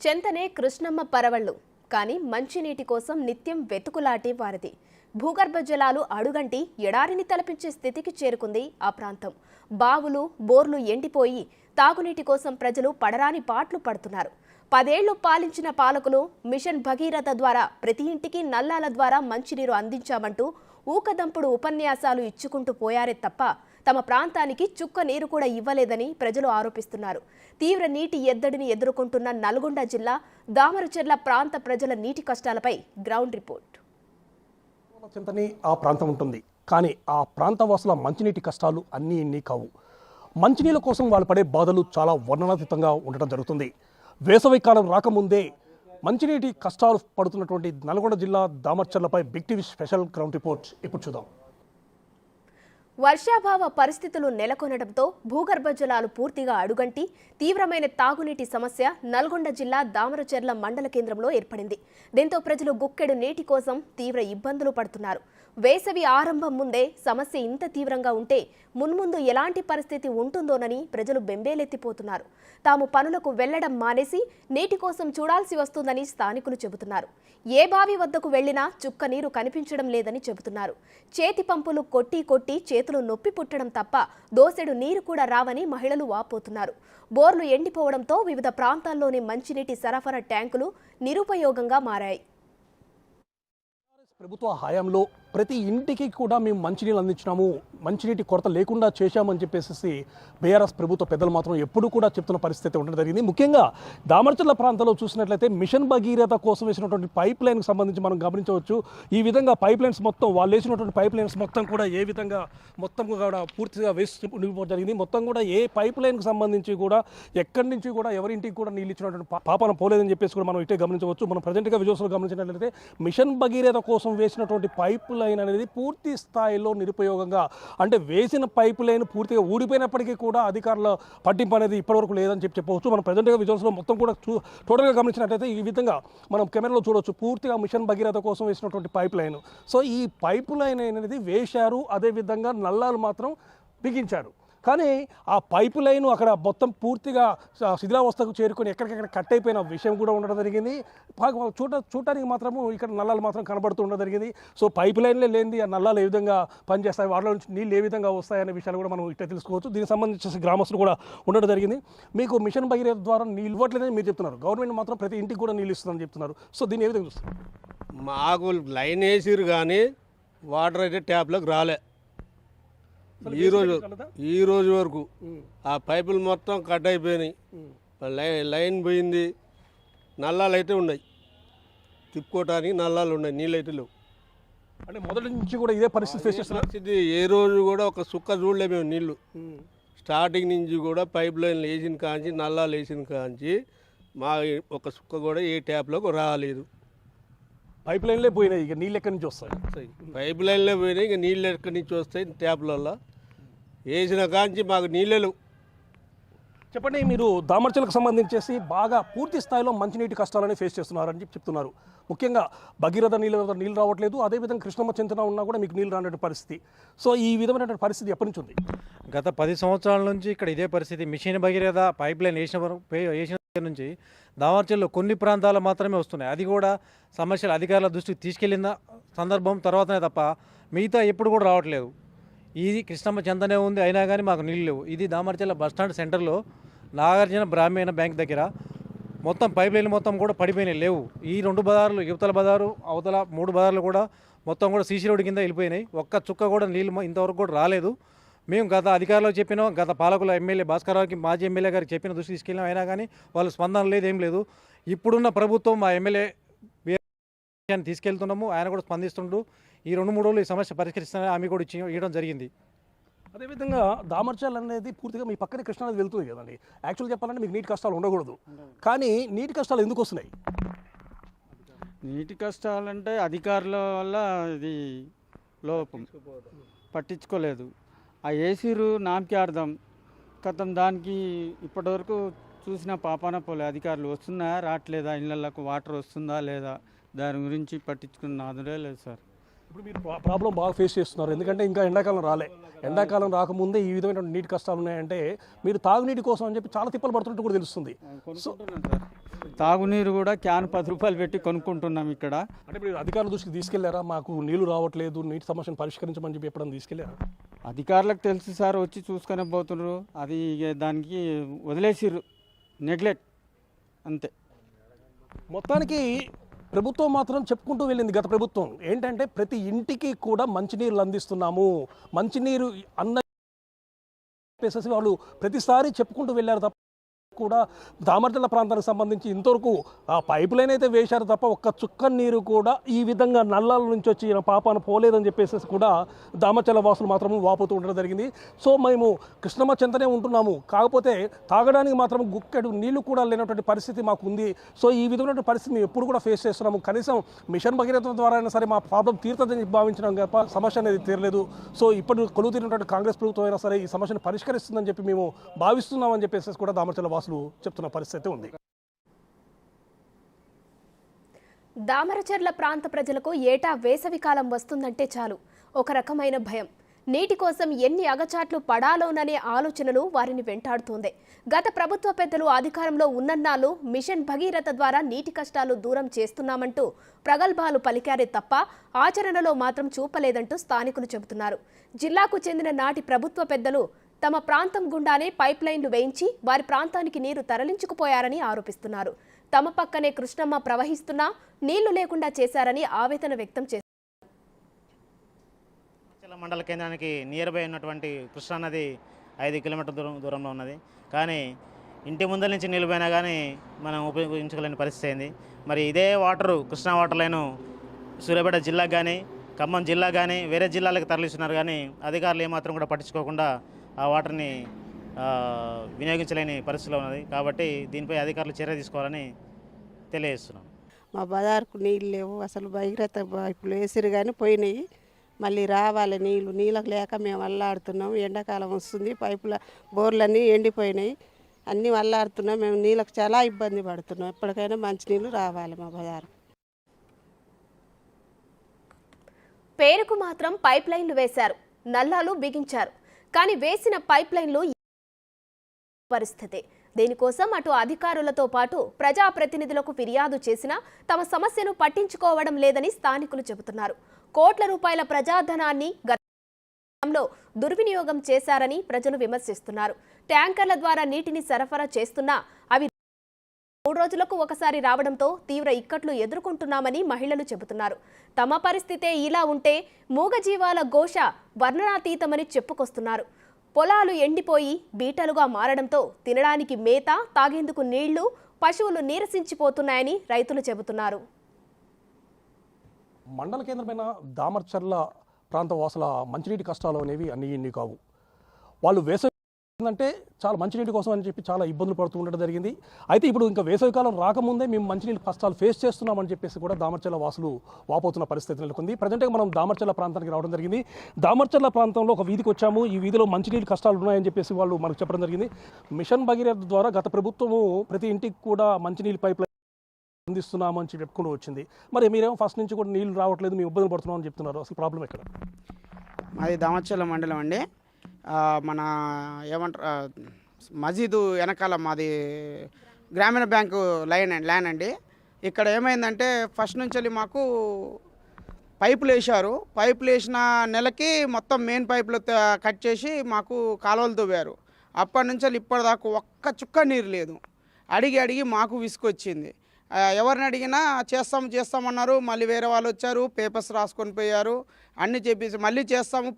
చెంతనే కృష్ణమ్మ పరవళ్ళు కానీ మంచినీటి కోసం నిత్యం వెతుకులాటే వారిది. భూగర్భ జలాలు అడుగంటి ఎడారిని తలపించే స్థితికి చేరుకుంది ఆ ప్రాంతం. బావులు బోర్లు ఎండిపోయి తాగునీటి కోసం ప్రజలు పడరాని పాట్లు పడుతున్నారు. 10 ఏళ్లు పాలించిన పాలకులు మిషన్ భగీరథ ద్వారా ప్రతి ఇంటికి నల్లాల ద్వారా మంచినీరు అందించామంటూ ఊకదంపుడు ఉపన్యాసాలు ఇచ్చుకుంటూ పోయారే తప్ప తమ ప్రాంతానికి చుక్క నీరు కూడా ఇవ్వలేదని ప్రజలు ఆరోపిస్తున్నారు. తీవ్ర నీటి ఎద్దడిని ఎదుర్కొంటున్న నల్గొండ జిల్లా దామరచెర్ల ప్రాంత ప్రజల నీటి కష్టాలపై గ్రౌండ్ రిపోర్ట్. చింతని ఆ ప్రాంతం ఉంటుంది, కానీ ఆ ప్రాంత వాసుల మంచినీటి కష్టాలు అన్నీ ఇన్ని కావు. మంచినీళ్ళ కోసం వాళ్ళు పడే బాధలు చాలా వర్ణనాతీతంగా ఉండటం జరుగుతుంది. వేసవి కాలం రాకముందే మంచినీటి కష్టాలు పడుతున్నటువంటి నల్గొండ జిల్లా దామరచెర్లపై Big TV special ground report ఇప్పుడు చూద్దాం. వర్షాభావ పరిస్థితులు నెలకొనడంతో భూగర్భ జలాలు పూర్తిగా అడుగంటి తీవ్రమైన తాగునీటి సమస్య నల్గొండ జిల్లా దామరచెర్ల మండల కేంద్రంలో ఏర్పడింది. దీంతో ప్రజలు గుక్కెడు నీటి కోసం తీవ్ర ఇబ్బందులు పడుతున్నారు. వేసవి ఆరంభం ముందే సమస్య ఇంత తీవ్రంగా ఉంటే మున్ముందు ఎలాంటి పరిస్థితి ఉంటుందోనని ప్రజలు బెంబేలెత్తిపోతున్నారు. తాము పనులకు వెళ్లడం మానేసి నీటి కోసం చూడాల్సి వస్తుందని స్థానికులు చెబుతున్నారు. ఏ బావి వద్దకు వెళ్లినా చుక్క నీరు కనిపించడం లేదని చెబుతున్నారు. చేతి పంపులు కొట్టి కొట్టి చేతులు నొప్పి పుట్టడం తప్ప దోసెడు నీరు కూడా రావని మహిళలు వాపోతున్నారు. బోర్లు ఎండిపోవడంతో వివిధ ప్రాంతాల్లోని మంచినీటి సరఫరా ట్యాంకులు నిరుపయోగంగా మారాయి. ప్రభుత్వ హయాంలో ప్రతి ఇంటికి కూడా మేము మంచినీళ్ళు అందించినాము, మంచినీటి కొరత లేకుండా చేశామని చెప్పేసి బీఆర్ఎస్ ప్రభుత్వ పెద్దలు మాత్రం ఎప్పుడూ కూడా చెప్తున్న పరిస్థితి ఉండడం జరిగింది. ముఖ్యంగా దామరచెర్ల ప్రాంతంలో చూసినట్లయితే మిషన్ భగీరథ కోసం వేసినటువంటి పైప్ లైన్కి సంబంధించి మనం గమనించవచ్చు. ఈ విధంగా పైప్ లైన్స్ మొత్తం వాళ్ళు వేసినటువంటి పైప్ లైన్స్ మొత్తం కూడా ఏ విధంగా మొత్తం కూడా పూర్తిగా వేసి ఉండిపోవడం జరిగింది. మొత్తం కూడా ఏ పైప్ లైన్కి సంబంధించి కూడా ఎక్కడి నుంచి కూడా ఎవరింటికి కూడా నీళ్ళు ఇచ్చినటువంటి పాపన పోలేదని చెప్పేసి కూడా మనం ఇటే గమనించవచ్చు. మనం ప్రజెంట్గా విజువల్స్లో గమనించినట్లయితే మిషన్ భగీరథ కోసం వేసినటువంటి పైప్ లైన్ అనేది పూర్తి స్థాయిలో నిరుపయోగంగా, అంటే వేసిన పైప్ లైన్ పూర్తిగా ఊడిపోయినప్పటికీ కూడా అధికారుల పట్టింపు అనేది ఇప్పటివరకు లేదని చెప్పవచ్చు. మనం ప్రజెంట్గా విజువల్స్లో మొత్తం కూడా టోటల్గా గమనించినట్లయితే ఈ విధంగా మనం కెమెరాలో చూడవచ్చు. పూర్తిగా మిషన్ భగీరథ కోసం వేసినటువంటి పైప్ లైన్. సో ఈ పైప్ లైన్ అనేది వేశారు, అదేవిధంగా నల్లాలు మాత్రం బిగించారు. కానీ ఆ పైపు లైన్ అక్కడ మొత్తం పూర్తిగా శిథిలావస్థకు చేరుకొని ఎక్కడికెక్కడ కట్ అయిపోయిన విషయం కూడా ఉండడం జరిగింది. చూడటానికి మాత్రము ఇక్కడ నల్లాలు మాత్రం కనబడుతూ ఉండడం జరిగింది. సో పైపు లైన్లే లేనిది ఆ నల్లాలు ఏ విధంగా పనిచేస్తాయి, వాటిలో నుంచి నీళ్ళు ఏ విధంగా వస్తాయనే విషయాలు కూడా మనం ఇట్లా తెలుసుకోవచ్చు. దీనికి సంబంధించి గ్రామస్తులు కూడా ఉండడం జరిగింది. మీకు మిషన్ భగీరథ ద్వారా నీళ్ళు ఇవ్వట్లేదని మీరు చెప్తున్నారు, గవర్నమెంట్ మాత్రం ప్రతి ఇంటికి కూడా నీళ్ళు ఇస్తుందని చెప్తున్నారు. సో దీన్ని ఏ విధంగా చూస్తారు? మాకు లైన్ వేసిరు కానీ వాటర్ అయితే ట్యాప్లోకి రాలే. ఈ రోజు వరకు ఆ పైపులు మొత్తం కట్ అయిపోయినాయి, లైన్ పోయింది. నల్లాలు అయితే ఉన్నాయి, తిప్పుకోవటానికి నల్లాలు ఉన్నాయి, నీళ్ళు అయితే లేవు. అంటే మొదటి నుంచి కూడా ఇదే పరిస్థితి ఫేస్ చేస్తున్నారు. ఏ రోజు కూడా ఒక సుక్క చూడలే మేము నీళ్ళు. స్టార్టింగ్ నుంచి కూడా పైప్ లైన్లు వేసిన కాంచి నల్లాలు వేసిన కాంచి మా ఒక సుక్క కూడా ఏ ట్యాప్లోకి రాలేదు. పైప్ లైన్లే పోయినాయి, ఇక నీళ్ళు ఎక్కడి నుంచి వస్తాయి? పైప్ లైన్లే పోయినాయి, ఇక నీళ్ళు ఎక్కడి నుంచి వస్తాయి? ట్యాప్లలో వేసిన కాంచి మాకు నీళ్ళు. చెప్పండి, మీరు దామరచెర్లకు సంబంధించేసి బాగా పూర్తి స్థాయిలో మంచినీటి కష్టాలని ఫేస్ చేస్తున్నారని చెప్తున్నారు. ముఖ్యంగా భగీరథ నీళ్ళు రావట్లేదు, అదేవిధంగా కృష్ణమ్మ చెంతన ఉన్నా కూడా మీకు నీళ్ళు రానటువంటి పరిస్థితి. సో ఈ విధమైనటువంటి పరిస్థితి ఎప్పటి నుంచి ఉంది? గత 10 సంవత్సరాల నుంచి ఇక్కడ ఇదే పరిస్థితి. మిషన్ భగీరథ పైప్ లైన్ వేసిన నుంచి దామరచెర్లలో కొన్ని ప్రాంతాలు మాత్రమే వస్తున్నాయి. అది కూడా సమస్యలు అధికారుల దృష్టికి తీసుకెళ్లిన సందర్భం తర్వాతనే తప్ప మిగతా ఎప్పుడు కూడా రావట్లేదు. ఇది కృష్ణమ్మ చెంతనే ఉంది, అయినా కానీ మాకు నీళ్ళు లేవు. ఇది దామరచెర్ల బస్టాండ్ సెంటర్లో నాగార్జున బ్రాహ్మణ బ్యాంక్ దగ్గర మొత్తం పైప్ లైన్ మొత్తం కూడా పడిపోయినాయి, లేవు. ఈ 2 బజార్లు, యువతల బజారు అవతల 3 బజార్లు కూడా మొత్తం కూడా సీసీ రోడ్డు కింద వెళ్ళిపోయినాయి. ఒక్క చుక్క కూడా నీళ్ళు ఇంతవరకు కూడా రాలేదు. మేము గత అధికారులకు చెప్పినాం, గత పాలకుల ఎమ్మెల్యే భాస్కర్రావుకి, మాజీ ఎమ్మెల్యే గారికి చెప్పిన దృష్టి తీసుకెళ్ళినాం, అయినా కానీ వాళ్ళు స్పందన లేదు, ఏం లేదు. ఇప్పుడున్న ప్రభుత్వం మా ఎమ్మెల్యే తీసుకెళ్తున్నాము, ఆయన కూడా స్పందిస్తుంటూ ఈ 2-3 రోజులు ఈ సమస్య పరిష్కరిస్తానని హామీ కూడా ఇవ్వడం జరిగింది. అదేవిధంగా దామరచెర్ల అనేది పూర్తిగా మీ పక్కనే కృష్ణా నది వెళ్తుంది కదండి. యాక్చువల్ చెప్పాలంటే మీకు నీటి కష్టాలు ఉండకూడదు, కానీ నీటి కష్టాలు ఎందుకు వస్తున్నాయి? నీటి కష్టాలంటే అధికారుల వల్ల ఇది లోపం, పట్టించుకోలేదు. ఆ ఏసీరు నామకి అర్థం కథం, దానికి ఇప్పటివరకు చూసిన పాపాన పోలే. అధికారులు వస్తున్నాయా రావట్లేదా, ఇళ్ళకు వాటర్ వస్తుందా లేదా, దాని గురించి పట్టించుకున్న నాదుడే లేదు సార్. ఇప్పుడు మీరు ప్రాబ్లం బాగా ఫేస్ చేస్తున్నారు, ఎందుకంటే ఇంకా ఎండాకాలం రాలే. ఎండాకాలం రాకముందే ఈ విధమైన నీటి కష్టాలు ఉన్నాయంటే మీరు తాగునీటి కోసం అని చెప్పి చాలా తిప్పలు పడుతున్నట్టు కూడా తెలుస్తుంది. తాగునీరు కూడా క్యాన్ 10 రూపాయలు పెట్టి కొనుక్కుంటున్నాం ఇక్కడ. అంటే ఇప్పుడు అధికారుల దృష్టికి తీసుకెళ్లారా? మాకు నీళ్లు రావట్లేదు, నీటి సమస్యను పరిష్కరించమని చెప్పి ఎప్పుడైనా తీసుకెళ్లారా? అధికారులకు తెలుసు సార్, వచ్చి చూసుకొని పోతున్నారు. అది ఇక దానికి వదిలేసిర్రు, నెగ్లెక్ట్ అంతే. మొత్తానికి ప్రభుత్వం మాత్రం చెప్పుకుంటూ వెళ్ళింది, గత ప్రభుత్వం ఏంటంటే ప్రతి ఇంటికి కూడా మంచినీళ్ళు అందిస్తున్నాము, మంచినీరు అన్న చెప్పేసి వాళ్ళు ప్రతిసారి చెప్పుకుంటూ వెళ్ళారు తప్ప కూడా దామర్జల ప్రాంతానికి సంబంధించి ఇంతవరకు ఆ పైప్ లైన్ అయితే వేశారు తప్ప ఒక్క చుక్క నీరు కూడా ఈ విధంగా నల్లాల నుంచి వచ్చి పాపాన పోలేదని చెప్పేసి కూడా దామర్జల వాసులు మాత్రం వాపోతూ ఉండడం జరిగింది. సో మేము కృష్ణమ్మ చెంతనే ఉంటున్నాము, కాకపోతే తాగడానికి మాత్రం గుక్కెడు నీళ్లు కూడా లేనటువంటి పరిస్థితి మాకు ఉంది. సో ఈ విధమైన పరిస్థితి మేము ఎప్పుడు కూడా ఫేస్ చేస్తున్నాము. కనీసం మిషన్ భగీరథ ద్వారా అయినా సరే మా ప్రాబ్లం తీరుతుందని భావించడం తప్ప సమస్య అనేది తీరలేదు. సో ఇప్పుడు కొలువు తీరినటువంటి కాంగ్రెస్ ప్రభుత్వం అయినా సరే ఈ సమస్యను పరిష్కరిస్తుందని చెప్పి మేము భావిస్తున్నామని చెప్పేసి కూడా దామర్జల వాసులు చెప్తున్న పరిస్థితి ఉంది. దామరచర్ల ప్రాంత ప్రజలకు ఏటా వేసవికాలం వస్తుందంటే చాలు ఒక రకమైన భయం. నీటి కోసం ఎన్ని అగచాట్లు పడాలోననే ఆలోచనలు వారిని వెంటాడుతోంది. గత ప్రభుత్వ పెద్దలు అధికారంలో ఉన్నన్నాళ్ళు మిషన్ భగీరథ ద్వారా నీటి కష్టాలు దూరం చేస్తున్నామంటూ ప్రగల్భాలు పలికారే తప్ప ఆచరణలో మాత్రం చూపలేదంటూ స్థానికులు చెబుతున్నారు. జిల్లాకు చెందిన నాటి ప్రభుత్వ పెద్దలు తమ ప్రాంతం గుండానే పైప్ లైన్లు వేయించి వారి ప్రాంతానికి నీరు తరలించుకుపోయారని ఆరోపిస్తున్నారు. తమ పక్కనే కృష్ణమ్మ ప్రవహిస్తున్నా నీళ్లు లేకుండా చేశారని ఆవేదన వ్యక్తం చేశారు. మండల కేంద్రానికి నియర్ బై ఉన్నటువంటి కృష్ణానది 5 కిలోమీటర్ల దూరంలో ఉన్నది. కానీ ఇంటి ముందర నుంచి నీళ్ళు పోయినా కానీ మనం ఉపయోగించుకోలేని పరిస్థితి అయింది. మరి ఇదే water Krishna water line Suryapet జిల్లాకు కానీ ఖమ్మం జిల్లా కానీ వేరే జిల్లాలకు తరలిస్తున్నారు. కానీ అధికారులు ఏమాత్రం కూడా పట్టించుకోకుండా ఆ వాటర్ని వినియోగించలేని పరిస్థితిలో ఉన్నది. కాబట్టి దీనిపై అధికారులు చర్య తీసుకోవాలని తెలియజేస్తున్నాం. మా బజార్కు నీళ్ళు లేవు, అసలు భగీరథ పైపులు వేసిరు కానీ పోయినాయి, మళ్ళీ రావాలి నీళ్ళు. నీళ్ళకు లేక మేము అల్లాడుతున్నాం. ఎండాకాలం వస్తుంది, పైపుల బోర్లన్నీ ఎండిపోయినాయి, అన్నీ అల్లాడుతున్నాం. మేము నీళ్ళకు చాలా ఇబ్బంది పడుతున్నాం. ఎప్పటికైనా మంచినీళ్ళు రావాలి మా బజారు. పేరుకు మాత్రం పైప్ లైన్లు వేశారు, నల్లాలు బిగించారు, కానీ వేసిన పైప్ లైన్లు పరిస్థితి. దీనికోసం అటు అధికారులతో పాటు ప్రజాప్రతినిధులకు ఫిర్యాదు చేసినా తమ సమస్యను పట్టించుకోవడం లేదని స్థానికులు చెబుతున్నారు. కోట్ల రూపాయల ప్రజాధనాన్ని గతంలో దుర్వినియోగం చేశారని ప్రజలు విమర్శిస్తున్నారు. ట్యాంకర్ల ద్వారా నీటిని సరఫరా చేస్తున్నా అవి 3 రోజులకు ఒకసారి రావడంతో తీవ్ర ఇక్కట్లు ఎదుర్కొంటున్నామని మహిళలు చెబుతున్నారు. తమ పరిస్థితే ఇలా ఉంటే మూగజీవాల ఘోష వర్ణనాతీతమని చెప్పుకొస్తున్నారు. పొలాలు ఎండిపోయి బీటలుగా మారడంతో తినడానికి మేత, తాగేందుకు నీళ్లు, పశువులు నీరసించిపోతున్నాయని రైతులు చెబుతున్నారు. మండల కేంద్రమైన దామర్చర్ల ప్రాంత వాసుల మంచినీటి కష్టాలు అనేవి అన్ని కావు. వాళ్ళు వేసవి అంటే చాలా మంచినీటి కోసం అని చెప్పి చాలా ఇబ్బందులు పడుతూ ఉండడం జరిగింది. అయితే ఇప్పుడు ఇంకా వేసవికాలం రాకముందే మేము మంచినీటి కష్టాలు ఫేస్ చేస్తున్నామని చెప్పేసి కూడా దామర్చర్ల వాసులు వాపోతున్న పరిస్థితి నెలకొంది. ప్రజెంట్గా మనం దామర్చర్ల ప్రాంతానికి రావడం జరిగింది. దామర్చర్ల ప్రాంతంలో ఒక వీధికి వచ్చాము. ఈ వీధిలో మంచినీటి కష్టాలు ఉన్నాయని చెప్పేసి వాళ్ళు మనకు చెప్పడం జరిగింది. మిషన్ భగీరథ ద్వారా గత ప్రభుత్వము ప్రతి ఇంటికి కూడా మంచినీటి పైప్ లైన్ అందిస్తున్నామని చెప్పుకుంటూ వచ్చింది. మరి మీరేమో ఫస్ట్ నుంచి కూడా నీళ్ళు రావట్లేదు, మేము ఇబ్బందులు పడుతున్నామని చెప్తున్నారు. అసలు ప్రాబ్లం ఎక్కడ? మాది దామర్చర్ల మండలం అండి. మన ఏమంటారు మజీదు వెనకాల మాది గ్రామీణ బ్యాంకు ల్యాండ్ అండి. ఇక్కడ ఏమైందంటే ఫస్ట్ నుంచి మాకు పైపులు వేశారు. పైపులు వేసిన నెలకి మొత్తం మెయిన్ పైపులు కట్ చేసి మాకు కాలువలు తవ్వారు. అప్పటి నుంచి ఇప్పటిదాకా ఒక్క చుక్క నీరు లేదు. అడిగి మాకు విసుకొచ్చింది. ఎవరిని అడిగినా చేస్తామన్నారు. మళ్ళీ వేరే వాళ్ళు వచ్చారు, పేపర్స్ రాసుకొని పోయారు, అన్నీ చెప్పేసి మళ్ళీ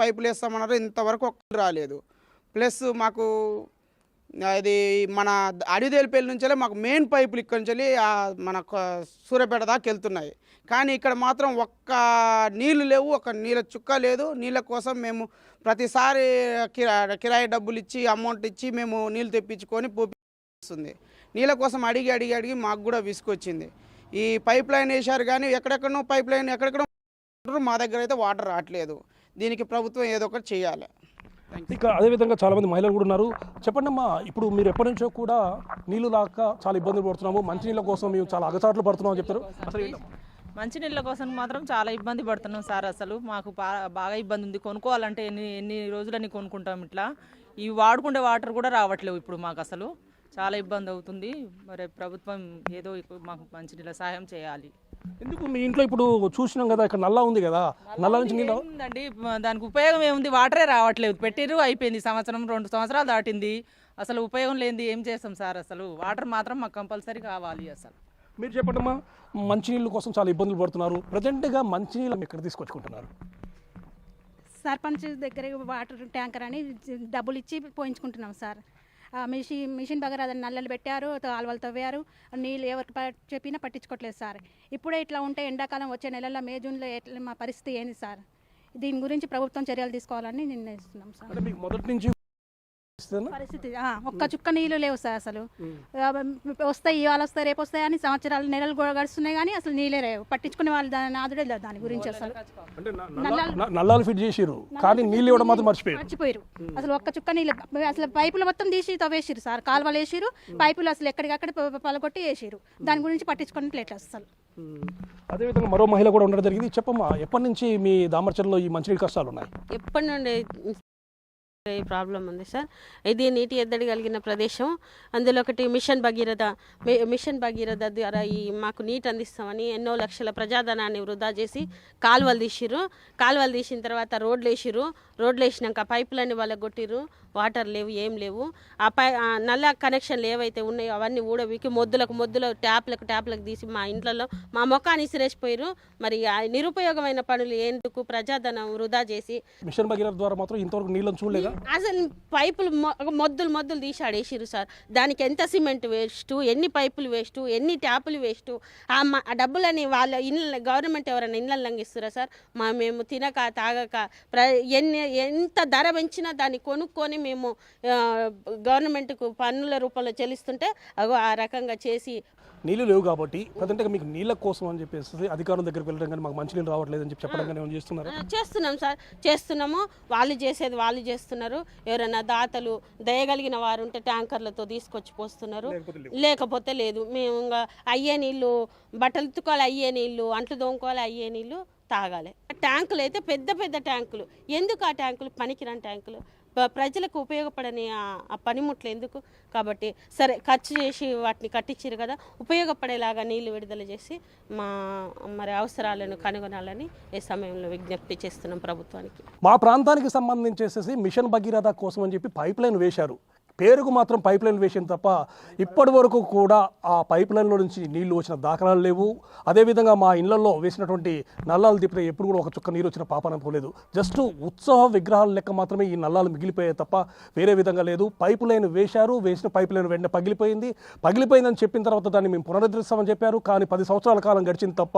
పైపులు వేస్తామన్నారు. ఇంతవరకు ఒక్కరు రాలేదు. ప్లస్ మాకు ఇది మన అడిదేలిపల్లి నుంచే మాకు మెయిన్ పైపులు ఇక్కడి నుంచి మన సూర్యాపేట దాకా వెళ్తున్నాయి. కానీ ఇక్కడ మాత్రం ఒక్క నీళ్ళు లేవు, ఒక నీళ్ళ చుక్క లేదు. నీళ్ళ కోసం మేము ప్రతిసారి కిరాయి డబ్బులు ఇచ్చి అమౌంట్ ఇచ్చి మేము నీళ్ళు తెప్పించుకొని పోపిస్తుంది. నీళ్ళ కోసం అడిగి మాకు కూడా విసుకొచ్చింది. ఈ పైప్ లైన్ వేశారు కానీ ఎక్కడెక్కడో పైప్ లైన్ ఎక్కడెక్కడో, మా దగ్గర అయితే వాటర్ రావట్లేదు. దీనికి ప్రభుత్వం ఏదో ఒకటి చేయాలి. ఇక అదేవిధంగా చాలామంది మహిళలు కూడా ఉన్నారు. చెప్పండి అమ్మా, ఇప్పుడు మీరు ఎప్పటి నుంచో కూడా నీళ్లు రాక చాలా ఇబ్బందులు పడుతున్నాము, మంచినీళ్ళ కోసం మేము చాలా అగచాట్లు పడుతున్నాం అని చెప్తారు. అసలు మంచినీళ్ళ కోసం మాత్రం చాలా ఇబ్బంది పడుతున్నాం సార్. అసలు మాకు బాగా ఇబ్బంది ఉంది. కొనుక్కోవాలంటే ఎన్ని రోజులని కొనుక్కుంటాం. ఇట్లా ఇవి వాడుకుంటే వాటర్ కూడా రావట్లేవు ఇప్పుడు మాకు. అసలు చాలా ఇబ్బంది అవుతుంది. మరి ప్రభుత్వం ఏదో మాకు మంచినీళ్ళ సహాయం చేయాలి. ఎందుకు మీ ఇంట్లో ఇప్పుడు చూసినాం కదా, ఇక్కడ నల్లా ఉంది కదా, నల్లా నుంచి నీళ్ళు ఏముందండి, దానికి ఉపయోగం ఏముంది? వాటరే రావట్లేదు. పెట్టిర్రు, అయిపోయింది, సంవత్సరం 2 సంవత్సరాలు దాటింది. అసలు ఉపయోగం లేనిది ఏం చేస్తాం సార్? అసలు వాటర్ మాత్రం మాకు కంపల్సరీ కావాలి. అసలు మీరు చెప్పండమ్మా, మంచినీళ్ళ కోసం చాలా ఇబ్బందులు పడుతున్నారు. ప్రజెంట్గా మంచినీళ్ళు ఎక్కడ తీసుకొచ్చుకుంటున్నారు? సర్పంచ్ దగ్గర వాటర్ ట్యాంకర్ అని డబ్బులు ఇచ్చి పోయించుకుంటున్నాం సార్. మిషన్ బగర్ అదని నల్లలు పెట్టారు, కాలువలు తవ్వారు, నీళ్ళు ఎవరికి చెప్పినా పట్టించుకోవట్లేదు సార్. ఇప్పుడే ఇట్లా ఉంటే ఎండాకాలం వచ్చే నెలల్లో మే జూన్లో ఎట్లా మా పరిస్థితి ఏంది సార్? దీని గురించి ప్రభుత్వం చర్యలు తీసుకోవాలని నిర్ణయిస్తున్నాం సార్. అంటే మీకు మొదటి నుంచి పరిస్థితి ఒక్క చుక్క నీళ్ళు లేవు సార్. అసలు వస్తాయి, ఇవాళ వస్తాయి, రేపు వస్తాయి అని సంవత్సరాలు నెలలు కూడా గడుస్తున్నాయి కానీ అసలు నీళ్ళే లేవు. పట్టించుకునే వాళ్ళు నాదుడే లేదు దాని గురించి. అసలు నల్లాలు ఫిట్ చేసిరు కానీ నీళ్ళు ఇవ్వడం మాత్రం మర్చిపోయారు. అసలు ఒక్క చుక్క నీళ్ళు, అసలు పైపులు మొత్తం తీసి తవ్వేసిరు సార్. కాలువలు వేసిరు, పైపులు అసలు ఎక్కడికక్కడ పలగొట్టి వేసిరు. దాని గురించి పట్టించుకున్నట్లేదు అసలు. అదేవిధంగా మరో మహిళ కూడా ఉండడం జరిగింది. చెప్పమ్మా, ఎప్పటి నుంచి మీ దామరచర్లలో ఈ మంచినీళ్ళ కష్టాలు ఉన్నాయి? ఎప్పటి నుండి ఈ ప్రాబ్లం ఉంది సార్. ఇది నీటి ఎద్దడి కలిగిన ప్రదేశం. అందులో ఒకటి మిషన్ భగీరథ ద్వారా మాకు నీటి అందిస్తామని ఎన్నో లక్షల ప్రజాధనాన్ని వృధా చేసి కాలువలు తీసిన తర్వాత రోడ్లు వేసినాక పైపులన్నీ వాళ్ళకి కొట్టిర్రు. వాటర్ లేవు, ఏం లేవు. నల్ల కనెక్షన్లు ఏవైతే ఉన్నాయో అవన్నీ ఊడవికి మొద్దులకు ట్యాప్లకు తీసి మా ఇంట్లో మా మొక్కాన్ని ఇసిరేసిపోయారు. మరి నిరుపయోగమైన పనులు ఎందుకు? ప్రజాధనం వృధా చేసి మిషన్ భగీరథ ద్వారా మాత్రం ఇంతవరకు నీళ్ళని చూడలేదా? అసలు పైపులు మొద్దులు తీసాడేసిరు సార్. దానికి ఎంత సిమెంట్ వేస్ట్, ఎన్ని పైపులు వేస్ట్, ఎన్ని ట్యాపులు వేస్ట్. ఆ డబ్బులని వాళ్ళ గవర్నమెంట్ ఎవరైనా ఇళ్ళకి ఇస్తారా సార్? మేము తినక తాగక ఎంత ధర పెంచినా దాన్ని కొనుక్కొని మేము గవర్నమెంట్కు పన్నుల రూపంలో చెల్లిస్తుంటే ఆ రకంగా చేసి నీళ్ళు లేవు కాబట్టి ప్రజెంట్గా మీకు నీళ్ళ కోసం అని చెప్పేసి అధికారుల దగ్గరికి వెళ్ళడం కానీ మాకు మంచినీళ్ళు రావట్లేదు అని చెప్పి చెప్పడం కానీ ఏమైనా చేస్తున్నారు? చేస్తున్నాం సార్, చేస్తున్నాము. వాళ్ళు చేసేది వాళ్ళు చేస్తున్నారు. ఎవరైనా దాతలు దయగలిగిన వారు ఉంటే ట్యాంకర్లతో తీసుకొచ్చి పోస్తున్నారు, లేకపోతే లేదు. మేము ఇంకా అయ్యే నీళ్ళు, బట్టలు ఉతుకోవాలి అయ్యే నీళ్ళు, అంట్లు దోముకోవాలి అయ్యే నీళ్ళు తాగాలి. ట్యాంకులు అయితే పెద్ద ట్యాంకులు. ఎందుకు ఆ ట్యాంకులు? పనికిరాని ట్యాంకులు, ప్రజలకు ఉపయోగపడని ఆ పనిముట్లు ఎందుకు? కాబట్టి సరే ఖర్చు చేసి వాటిని కట్టించారు కదా, ఉపయోగపడేలాగా నీళ్లు విడుదల చేసి మరి అవసరాలను కనుగొనాలని ఈ సమయంలో విజ్ఞప్తి చేస్తున్నాం ప్రభుత్వానికి. మా ప్రాంతానికి సంబంధించేసేసి మిషన్ భగీరథ కోసం అని చెప్పి పైప్ లైన్ వేశారు. పేరుకు మాత్రం పైప్ లైన్ వేసింది తప్ప ఇప్పటి వరకు కూడా ఆ పైప్ లైన్లో నుంచి నీళ్లు వచ్చిన దాఖలాలు లేవు. అదేవిధంగా మా ఇళ్లలో వేసినటువంటి నల్లాలు తిప్పితే ఎప్పుడు కూడా ఒక చుక్క నీరు వచ్చిన పాపన పోలేదు. జస్ట్ ఉత్సవ విగ్రహాల లెక్క మాత్రమే ఈ నల్లాలు మిగిలిపోయాయి తప్ప వేరే విధంగా లేదు. పైప్ లైన్ వేశారు, వేసిన పైప్ లైన్ వెంటనే పగిలిపోయిందని చెప్పిన తర్వాత దాన్ని మేము పునరుద్ధరిస్తామని చెప్పారు. కానీ 10 సంవత్సరాల కాలం గడిచింది తప్ప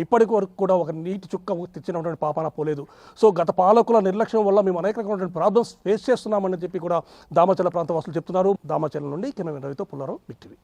ఇప్పటి వరకు కూడా ఒక నీటి చుక్క తెచ్చినటువంటి పాపన పోలేదు. సో గత పాలకుల నిర్లక్ష్యం వల్ల మేము అనేక రకమైనటువంటి ప్రాబ్లమ్స్ ఫేస్ చేస్తున్నామని చెప్పి కూడా దామచర్ల ప్రాంత వాసులు చెప్తున్నారు. దామచర్ల నుండి కెమెరా రవితో పుల్లారావు, బిగ్ టీవీ.